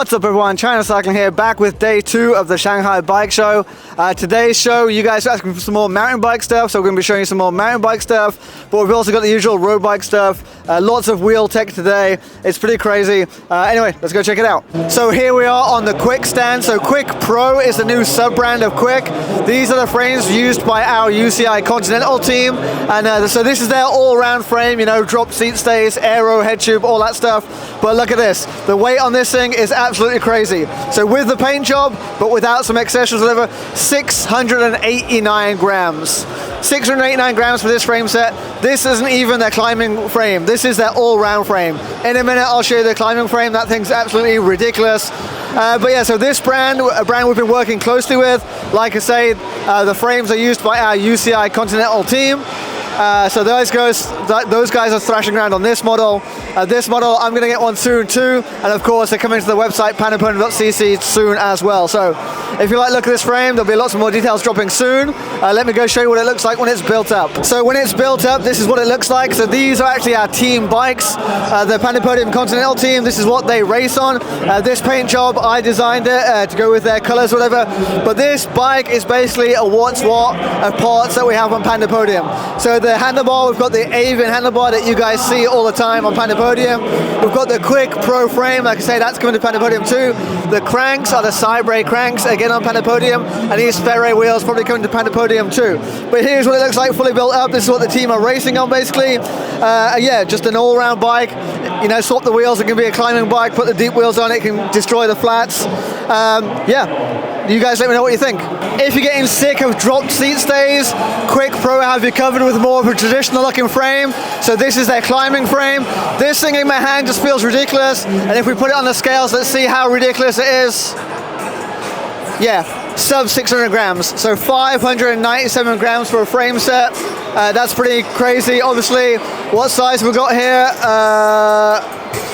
What's up everyone, China Cycling here, back with day 2 of the Shanghai Bike Show. Today's show, you guys are asking for some more mountain bike stuff, so we're going to be showing you some more mountain bike stuff, but we've also got the usual road bike stuff, lots of wheel tech today. It's pretty crazy. Anyway, let's go check it out. So here we are on the Quick stand. So Quick Pro is the new sub-brand of Quick. These are the frames used by our UCI Continental team, and so this is their all-round frame, you know, drop seat stays, aero, head tube, all that stuff. But look at this, the weight on this thing is absolutely crazy. So with the paint job, but without some accessories, whatever, 689 grams. 689 grams for this frame set. This isn't even their climbing frame. This is their all-round frame. In a minute, I'll show you the climbing frame. That thing's absolutely ridiculous. But yeah, so this brand, a brand we've been working closely with. Like I say, the frames are used by our UCI Continental team. So those guys are thrashing around on this model. This model, I'm going to get one soon too. And of course, they're coming to the website PandaPodium.cc soon as well. So if you like the look of this frame, there'll be lots of more details dropping soon. Let me go show you what it looks like when it's built up. So when it's built up, this is what it looks like. So these are actually our team bikes. The PandaPodium Continental team, this is what they race on. This paint job, I designed it to go with their colors, whatever. But this bike is basically a what's what of parts that we have on PandaPodium. So the handlebar, we've got the Avian handlebar that you guys see all the time on PandaPodium. We've got the Quick Pro frame, like I say, that's coming to PandaPodium too. The cranks are the Cybre cranks, again on PandaPodium, and these Ferre wheels probably coming to PandaPodium too. But here's what it looks like fully built up. This is what the team are racing on basically. Yeah, just an all-round bike. You know, swap the wheels, it can be a climbing bike, put the deep wheels on it, it can destroy the flats. Yeah, you guys let me know what you think. If you're getting sick of dropped seat stays, Quick Pro have you covered with more of a traditional looking frame. So this is their climbing frame. This thing in my hand just feels ridiculous, and if we put it on the scales, let's see how ridiculous it is. Yeah, sub 600 grams, so 597 grams for a frame set. That's pretty crazy. Obviously, what size have we got here?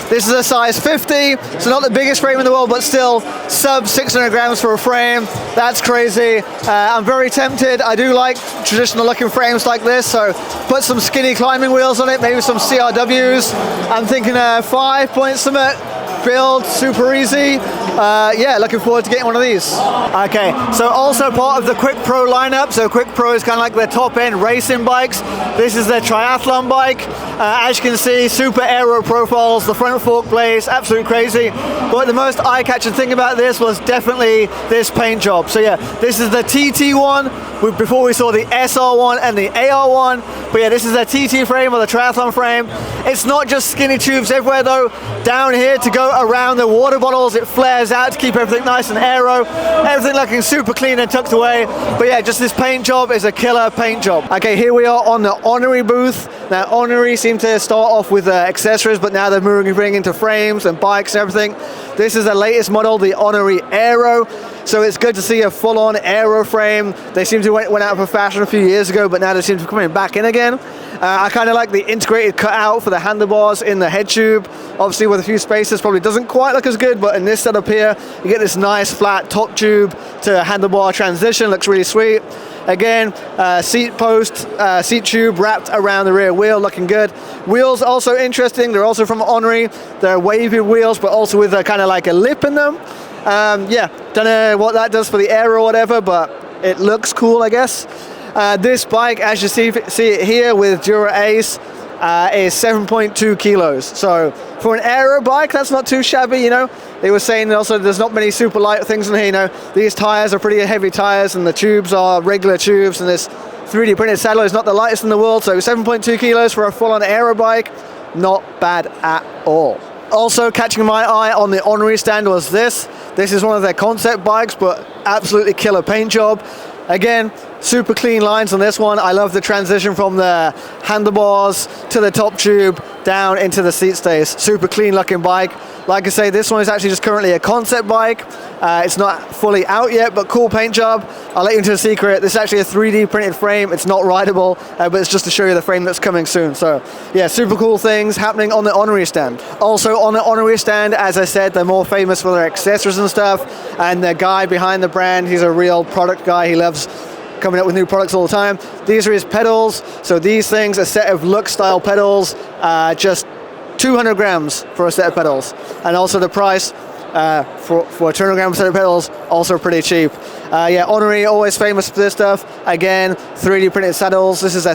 This is a size 50, so not the biggest frame in the world, but still sub 600 grams for a frame. That's crazy. I'm very tempted. I do like traditional looking frames like this, so put some skinny climbing wheels on it, maybe some CRWs. I'm thinking 5 point summit build, super easy. Yeah, looking forward to getting one of these. Okay, so also part of the Quick Pro lineup. So Quick Pro is kind of like their top end racing bikes. This is their triathlon bike. As you can see, super aero profiles, the front fork blades, absolutely crazy. But the most eye-catching thing about this was definitely this paint job. So yeah, this is the TT one. Before we saw the SR one and the AR one. But yeah, this is the TT frame or the triathlon frame. It's not just skinny tubes everywhere though. Down here to go around the water bottles, it flares out to keep everything nice and aero. Everything looking super clean and tucked away. But yeah, just this paint job is a killer paint job. Okay, here we are on the Onirii booth. Now Onirii seem to start off with accessories, but now they're moving into frames and bikes and everything. This is the latest model, the Onirii Aero. So it's good to see a full-on aero frame. They seem to went out of fashion a few years ago, but now they seem to be coming back in again. I kind of like the integrated cutout for the handlebars in the head tube. Obviously with a few spaces probably doesn't quite look as good, but in this setup here, you get this nice flat top tube to handlebar transition, looks really sweet. Again, seat post, seat tube wrapped around the rear wheel, looking good. Wheels also interesting, they're also from Onirii. They're wavy wheels, but also with a kind of like a lip in them. Yeah, don't know what that does for the aero or whatever, but it looks cool, I guess. This bike, as you see it here with Dura Ace, is 7.2 kilos. So for an aero bike, that's not too shabby, you know. They were saying also there's not many super light things in here, you know. These tires are pretty heavy tires, and the tubes are regular tubes, and this 3D printed saddle is not the lightest in the world. So 7.2 kilos for a full-on aero bike, not bad at all. Also catching my eye on the Onirii stand was this. This is one of their concept bikes, but absolutely killer paint job. Again, super clean lines on this one. I love the transition from the handlebars to the top tube down into the seat stays. Super clean looking bike. Like I say, this one is actually just currently a concept bike. It's not fully out yet, but cool paint job. I'll let you into a secret. This is actually a 3D printed frame. It's not rideable, but it's just to show you the frame that's coming soon. So yeah, super cool things happening on the Onirii stand. Also on the Onirii stand, as I said, they're more famous for their accessories and stuff. And the guy behind the brand, he's a real product guy. He loves coming up with new products all the time. These are his pedals. So these things, a set of Look style pedals, just 200 grams for a set of pedals. And also the price, for 200 gram set of pedals, also pretty cheap. Yeah, Onirii always famous for this stuff. Again, 3D printed saddles. This is their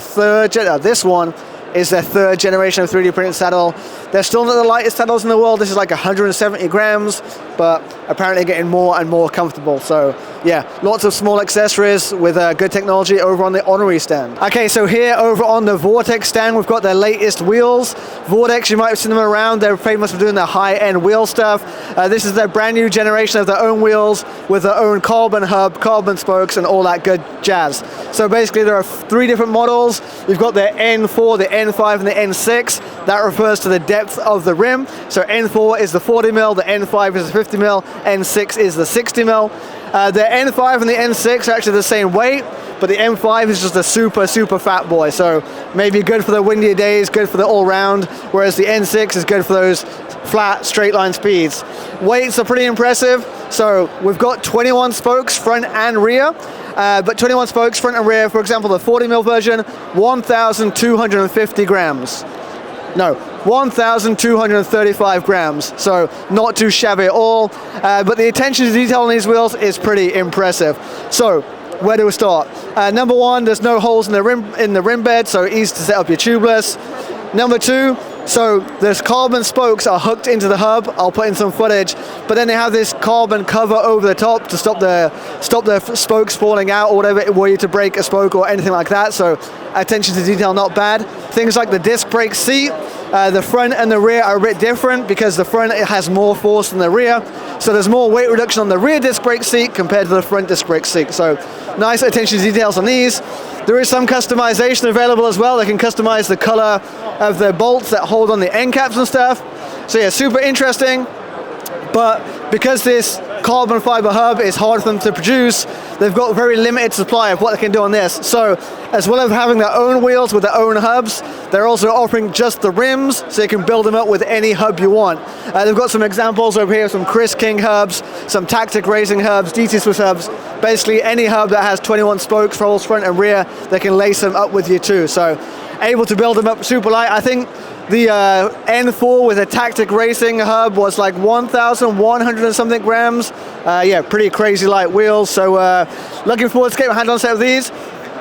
this one is their third generation of 3D printed saddle. They're still not the lightest saddles in the world. This is like 170 grams, but apparently getting more and more comfortable. So yeah, lots of small accessories with good technology over on the Onirii stand. Okay, so here over on the VORTEX stand, we've got their latest wheels. VORTEX, you might have seen them around. They're famous for doing their high-end wheel stuff. This is their brand new generation of their own wheels with their own carbon hub, carbon spokes, and all that good jazz. So basically there are 3 different models. We've got the N4, the N5, and the N6. That refers to the depth of the rim. So N4 is the 40 mil, the N5 is the 50 mil, N6 is the 60 mil. The N5 and the N6 are actually the same weight, but the N5 is just a super fat boy. So maybe good for the windier days, good for the all-round, whereas the N6 is good for those flat, straight line speeds. Weights are pretty impressive. So we've got 21 spokes front and rear. But 21 spokes front and rear, for example, the 40 mil version, 1,250 grams. No, 1,235 grams, so not too shabby at all. But the attention to detail on these wheels is pretty impressive. So, where do we start? Number one, there's no holes in the rim bed, so easy to set up your tubeless. Number two, so there's carbon spokes are hooked into the hub. I'll put in some footage, but then they have this carbon cover over the top to stop the spokes falling out or whatever, were you to break a spoke or anything like that. So attention to detail, not bad. Things like the disc brake seat, the front and the rear are a bit different because the front has more force than the rear. So there's more weight reduction on the rear disc brake seat compared to the front disc brake seat. So nice attention to details on these. There is some customization available as well. They can customize the color of the bolts that hold on the end caps and stuff. So yeah, super interesting. But because this carbon fiber hub is hard for them to produce, they've got very limited supply of what they can do on this. So as well as having their own wheels with their own hubs, they're also offering just the rims, so you can build them up with any hub you want. They've got some examples over here, some Chris King hubs, some Tactic Racing hubs, DT Swiss hubs. Basically any hub that has 21 spokes, rolls front and rear, they can lace them up with you too. So able to build them up super light. I think the N4 with a Tactic Racing hub was like 1,100 and something grams. Yeah, pretty crazy light wheels. So looking forward to getting my hand on a set of these.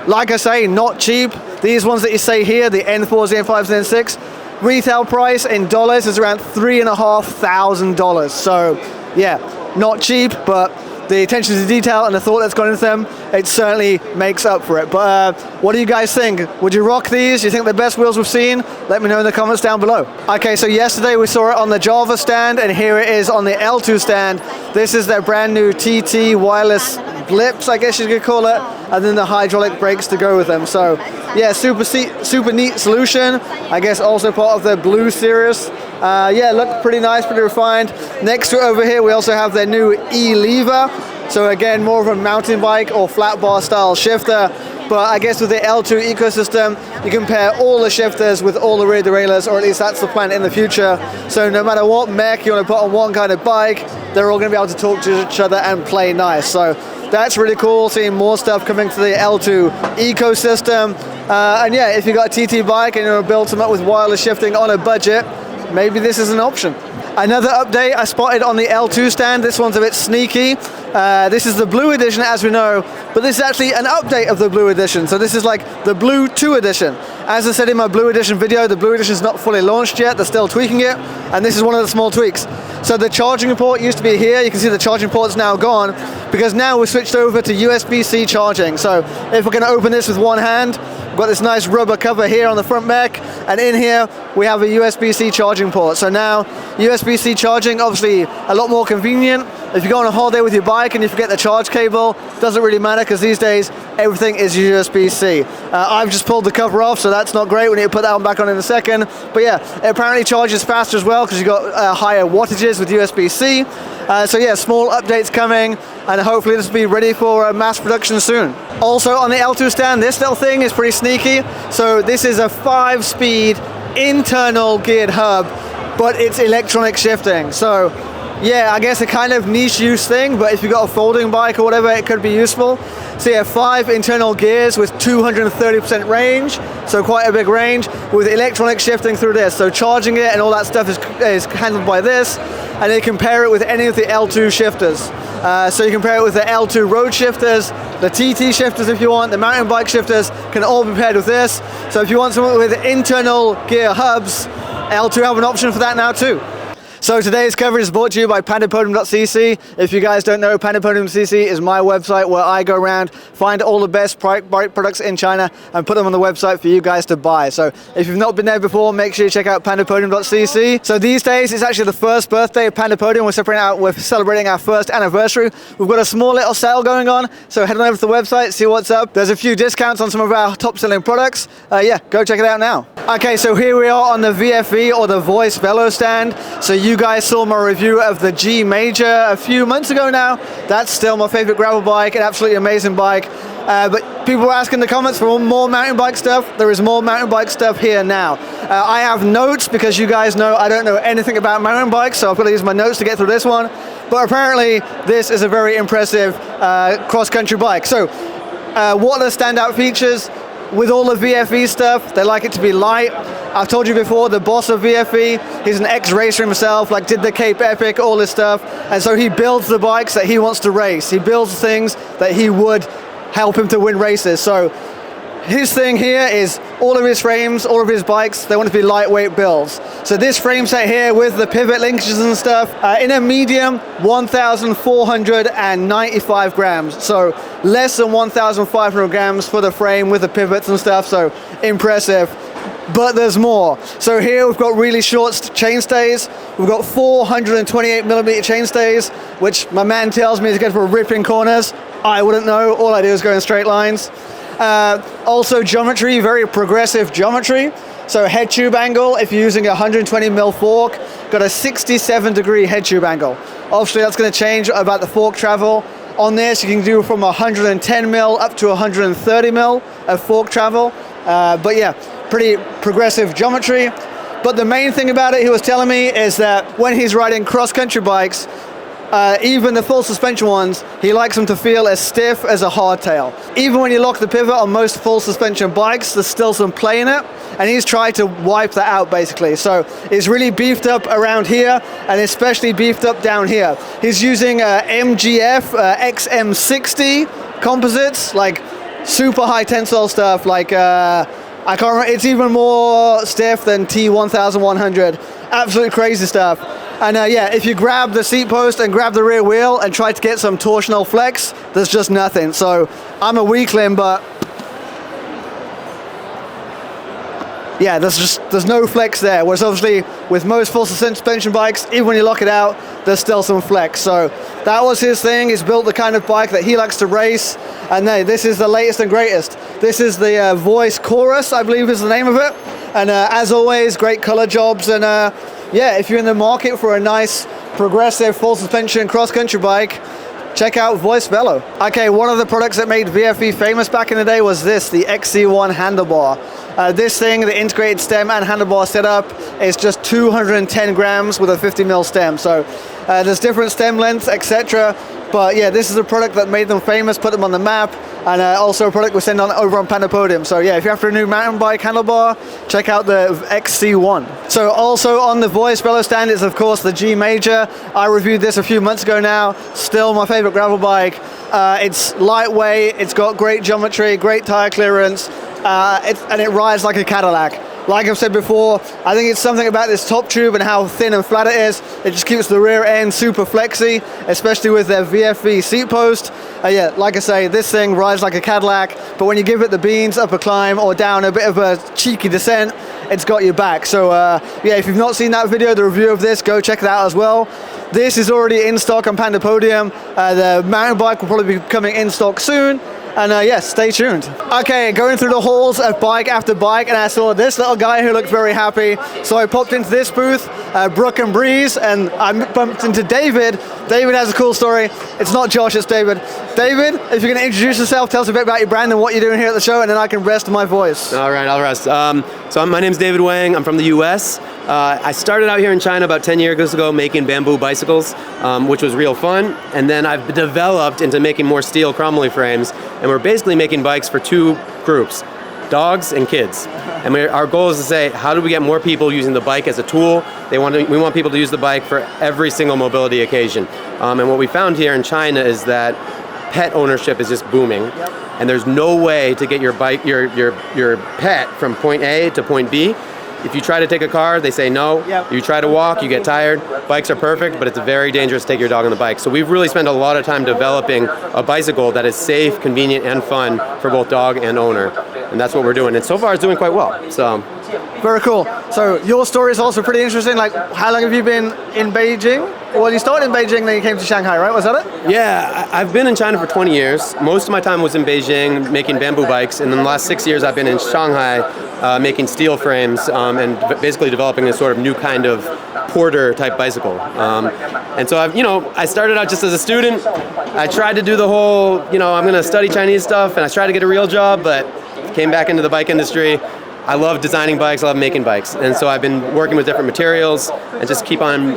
Like I say, not cheap. These ones that you say here, the N4s, the N5s, and N6, retail price in dollars is around $3,500. So yeah, not cheap, but the attention to detail and the thought that's gone into them, it certainly makes up for it. But what do you guys think? Would you rock these? Do you think they're the best wheels we've seen? Let me know in the comments down below. Okay, so yesterday we saw it on the Java stand, and here it is on the L-TWOO stand. This is their brand new TT wireless blips, I guess you could call it, and then the hydraulic brakes to go with them. So yeah, super neat solution. I guess also part of the Blue series. Yeah, look pretty nice, pretty refined. Next to it over here, we also have their new E-lever. So again, more of a mountain bike or flat bar style shifter. But I guess with the L-TWOO ecosystem, you can pair all the shifters with all the rear derailleurs, or at least that's the plan in the future. So no matter what mech you want to put on one kind of bike, they're all going to be able to talk to each other and play nice. So that's really cool, seeing more stuff coming to the L-TWOO ecosystem. And yeah, if you've got a TT bike and you want to build some up with wireless shifting on a budget, maybe this is an option. Another update I spotted on the L-TWOO stand. This one's a bit sneaky. This is the Blue edition, as we know, but this is actually an update of the Blue edition. So this is like the Blue2 edition. As I said in my Blue edition video, the Blue edition is not fully launched yet. They're still tweaking it, and this is one of the small tweaks. So the charging port used to be here. You can see the charging port's now gone because now we've switched over to USB-C charging. So if we're going to open this with one hand, we've got this nice rubber cover here on the front mech, and in here we have a USB-C charging port. So now USB-C charging, obviously a lot more convenient. If you go on a holiday with your bike and you forget the charge cable, doesn't really matter because these days everything is USB-C. I've just pulled the cover off, so that's not great. We need to put that one back on in a second. But yeah, it apparently charges faster as well because you've got higher wattages with USB-C. So yeah, small updates coming, and hopefully this will be ready for mass production soon. Also on the L-TWOO stand, this little thing is pretty sneaky. So this is a 5-speed internal geared hub, but it's electronic shifting. So yeah, I guess a kind of niche use thing, but if you've got a folding bike or whatever, it could be useful. So yeah, 5 internal gears with 230% range, so quite a big range, with electronic shifting through this. So charging it and all that stuff is handled by this, and they compare it with any of the L-TWOO shifters. So you compare it with the L-TWOO road shifters, the TT shifters if you want, the mountain bike shifters can all be paired with this. So if you want something with internal gear hubs, L-TWOO have an option for that now too. So today's coverage is brought to you by PandaPodium.cc. If you guys don't know, PandaPodium.cc is my website where I go around, find all the best bike products in China and put them on the website for you guys to buy. So if you've not been there before, make sure you check out PandaPodium.cc. So these days, it's actually the first birthday of PandaPodium. We're celebrating our first anniversary. We've got a small little sale going on, so head on over to the website, see what's up. There's a few discounts on some of our top selling products. Yeah, go check it out now. Okay, so here we are on the VFE or the VoiceVelo stand. So you guys saw my review of the G-Major a few months ago now. That's still my favorite gravel bike, an absolutely amazing bike. But people were asking in the comments for more mountain bike stuff. There is more mountain bike stuff here now. I have notes because you guys know I don't know anything about mountain bikes, so I've got to use my notes to get through this one. But apparently this is a very impressive cross-country bike. So what are the standout features? With all the VFE stuff, they like it to be light. I've told you before, the boss of VFE, he's an ex-racer himself, like did the Cape Epic, all this stuff. And so he builds the bikes that he wants to race. He builds things that he would help him to win races. So his thing here is all of his frames, all of his bikes, they want to be lightweight builds. So this frame set here with the pivot linkages and stuff, in a medium, 1,495 grams. So less than 1,500 grams for the frame with the pivots and stuff, so impressive. But there's more. So here we've got really short chainstays. We've got 428mm chainstays, which my man tells me is good for ripping corners. I wouldn't know, all I do is go in straight lines. Also geometry, very progressive geometry. So head tube angle, if you're using a 120mm fork, got a 67-degree head tube angle. Obviously that's going to change about the fork travel. On this you can do from 110mm up to 130mm of fork travel. But yeah, pretty progressive geometry. But the main thing about it, he was telling me, is that when he's riding cross-country bikes, even the full suspension ones, he likes them to feel as stiff as a hardtail. Even when you lock the pivot on most full suspension bikes, there's still some play in it, and he's tried to wipe that out basically. So it's really beefed up around here, and especially beefed up down here. He's using MGF XM60 composites, like super high tensile stuff, like I can't remember, it's even more stiff than T1100. Absolutely crazy stuff. And yeah, if you grab the seat post and grab the rear wheel and try to get some torsional flex, there's just nothing. So I'm a weakling, but yeah, there's no flex there. Whereas obviously with most full suspension bikes, even when you lock it out, there's still some flex. So that was his thing. He's built the kind of bike that he likes to race. And this is the latest and greatest. This is the Voice Chorus, I believe is the name of it. And as always, great color jobs. And yeah, if you're in the market for a nice progressive full suspension cross-country bike, check out VoiceVelo. Okay, one of the products that made VFE famous back in the day was this, the XC1 handlebar. This thing, the integrated stem and handlebar setup, is just 210 grams with a 50mm stem. So there's different stem lengths, etc. But yeah, this is a product that made them famous, put them on the map, and also a product we send on over on PandaPodium. So yeah, if you're after a new mountain bike handlebar, check out the XC1. So also on the VoiceVelo stand is of course the G-Major. I reviewed this a few months ago now. Still my favorite gravel bike. It's lightweight, it's got great geometry, great tire clearance, and it rides like a Cadillac. Like I've said before, I think it's something about this top tube and how thin and flat it is. It just keeps the rear end super flexy, especially with their VFE seat post. Yeah, like I say, this thing rides like a Cadillac, but when you give it the beans up a climb or down a bit of a cheeky descent, it's got your back. So yeah, if you've not seen that video, the review of this, go check it out as well. This is already in stock on PandaPodium. The mountain bike will probably be coming in stock soon. And yes, stay tuned. Okay, going through the halls of bike after bike, and I saw this little guy who looked very happy. So I popped into this booth, Brook Breeze, and I bumped into David David has a cool story. It's not Josh, it's David. David, if you're going to introduce yourself, tell us a bit about your brand and what you're doing here at the show, and then I can rest my voice. All right, I'll rest. So my name's David Wang. I'm from the US. I started out here in China about 10 years ago making bamboo bicycles, which was real fun. And then I've developed into making more steel chromoly frames. And we're basically making bikes for two groups, dogs and kids. And our goal is to say, how do we get more people using the bike as a tool? We want people to use the bike for every single mobility occasion. And what we found here in China is that pet ownership is just booming. And there's no way to get your bike, your pet from point A to point B. If you try to take a car, they say no. You try to walk, you get tired. Bikes are perfect, but it's very dangerous to take your dog on the bike. So we've really spent a lot of time developing a bicycle that is safe, convenient, and fun for both dog and owner. And that's what we're doing. And so far, it's doing quite well. So. Very cool. So your story is also pretty interesting. Like, how long have you been in Beijing? Well, you started in Beijing, then you came to Shanghai, right? Was that it? Yeah, I've been in China for 20 years. Most of my time was in Beijing making bamboo bikes, and in the last 6 years I've been in Shanghai making steel frames and basically developing a sort of new kind of porter type bicycle. And so I started out just as a student. I tried to do the whole, I'm going to study Chinese stuff, and I tried to get a real job, but came back into the bike industry. I love designing bikes, I love making bikes. And so I've been working with different materials and just keep on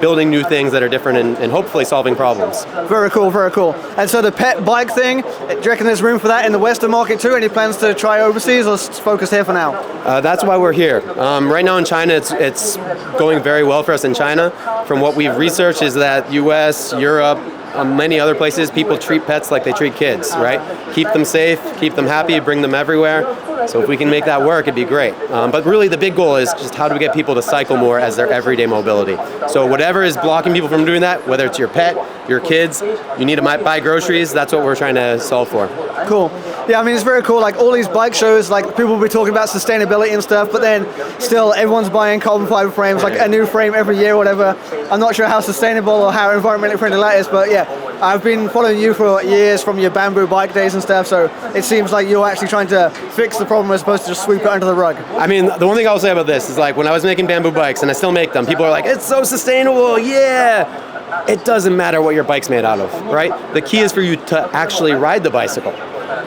building new things that are different and hopefully solving problems. Very cool, very cool. And so the pet bike thing, do you reckon there's room for that in the Western market too? Any plans to try overseas or focus here for now? That's why we're here. Right now in China, it's going very well for us in China. From what we've researched is that US, Europe, many other places, people treat pets like they treat kids, right? Keep them safe, keep them happy, bring them everywhere. So if we can make that work, it'd be great. But really the big goal is just how do we get people to cycle more as their everyday mobility. So whatever is blocking people from doing that, whether it's your pet, your kids, you need to buy groceries, that's what we're trying to solve for. Cool. Yeah, I mean, it's very cool. Like all these bike shows, like people will be talking about sustainability and stuff, but then still everyone's buying carbon fiber frames, like a new frame every year or whatever. I'm not sure how sustainable or how environmentally friendly that is, but yeah, I've been following you for years from your bamboo bike days and stuff, so it seems like you're actually trying to fix the problem as opposed to just sweep it under the rug. I mean, the one thing I'll say about this is like when I was making bamboo bikes, and I still make them, people are like, it's so sustainable, yeah! It doesn't matter what your bike's made out of, right? The key is for you to actually ride the bicycle.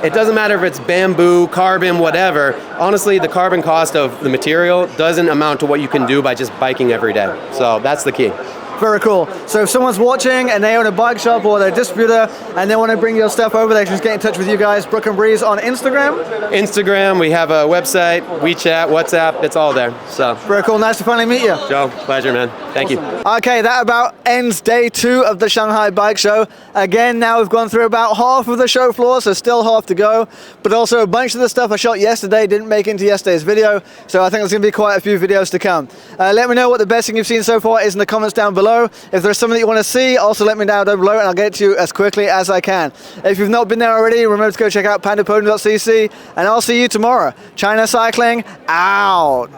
It doesn't matter if it's bamboo, carbon, whatever. Honestly, the carbon cost of the material doesn't amount to what you can do by just biking every day. So that's the key. Very cool. So if someone's watching and they own a bike shop or they're a distributor and they want to bring your stuff over, they can just get in touch with you guys, Brook Breeze on Instagram? Instagram, we have a website, WeChat, WhatsApp, it's all there. So very cool. Nice to finally meet you. Joe, pleasure, man. Thank you. Okay, that about ends day 2 of the Shanghai Bike Show. Again, now we've gone through about half of the show floor, so still half to go. But also a bunch of the stuff I shot yesterday didn't make into yesterday's video, so I think there's going to be quite a few videos to come. Let me know what the best thing you've seen so far is in the comments down below. If there's something that you want to see, also let me know down below and I'll get it to you as quickly as I can. If you've not been there already, remember to go check out PandaPodium.cc and I'll see you tomorrow. China Cycling, out!